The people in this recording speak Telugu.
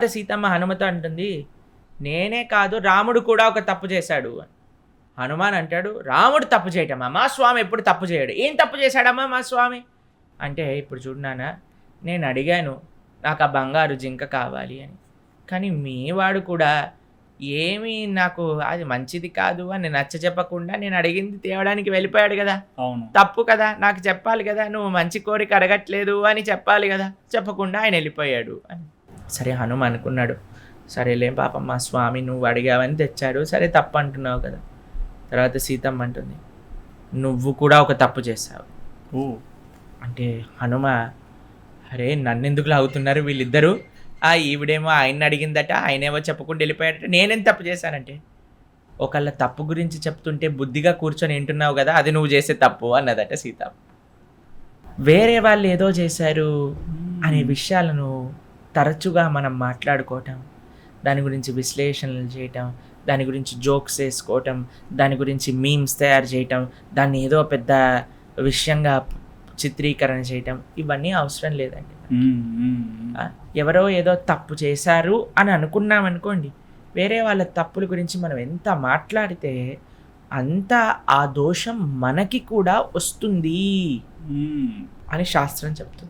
సీతమ్మ హనుమతో అంటుంది, నేనే కాదు రాముడు కూడా ఒక తప్పు చేశాడు అని. హనుమాన్ అంటాడు, రాముడు తప్పు చేయటమా, మా స్వామి ఎప్పుడు తప్పు చేయడు. ఏం తప్పు చేశాడమ్మా మా స్వామి అంటే, ఇప్పుడు చూడు నాన్న, నేను అడిగాను నాకు ఆ బంగారు జింక కావాలి అని, కానీ మీ వాడు కూడా ఏమీ నాకు అది మంచిది కాదు అని నచ్చ చెప్పకుండా నేను అడిగింది తేవడానికి వెళ్ళిపోయాడు కదా. అవును. తప్పు కదా, నాకు చెప్పాలి కదా, నువ్వు మంచి కోరిక అడగట్లేదు అని చెప్పాలి కదా, చెప్పకుండా ఆయన వెళ్ళిపోయాడు అని. సరే హనుమ అనుకున్నాడు, సరేలే పాపం మా స్వామి నువ్వు అడిగావని తెచ్చాడు, సరే తప్పు అంటున్నావు కదా. తర్వాత సీతమ్మ అంటుంది, నువ్వు కూడా ఒక తప్పు చేశావు. ఓ అంటే హనుమ, అరే నన్నెందుకు లాగుతున్నారు వీళ్ళిద్దరూ, ఈవిడేమో ఆయన అడిగిందట, ఆయనేమో చెప్పకుండా వెళ్ళిపోయాడట, నేనేం తప్పు చేశానంటే, ఒకళ్ళ తప్పు గురించి చెప్తుంటే బుద్ధిగా కూర్చొని వింటున్నావు కదా, అది నువ్వు చేసే తప్పు అన్నదట సీతమ్మ. వేరే వాళ్ళు ఏదో చేశారు అనే విషయాలను తరచుగా మనం మాట్లాడుకోవటం, దాని గురించి విశ్లేషణలు చేయటం, దాని గురించి జోక్స్ వేసుకోవటం, దాని గురించి మీమ్స్ తయారు చేయటం, దాన్ని ఏదో పెద్ద విషయంగా చిత్రీకరణ చేయటం, ఇవన్నీ అవసరం లేదండి. ఎవరో ఏదో తప్పు చేశారు అని అనుకున్నాం అనుకోండి, వేరే వాళ్ళ తప్పుల గురించి మనం ఎంత మాట్లాడితే అంత ఆ దోషం మనకి కూడా వస్తుంది అని శాస్త్రం చెప్తుంది.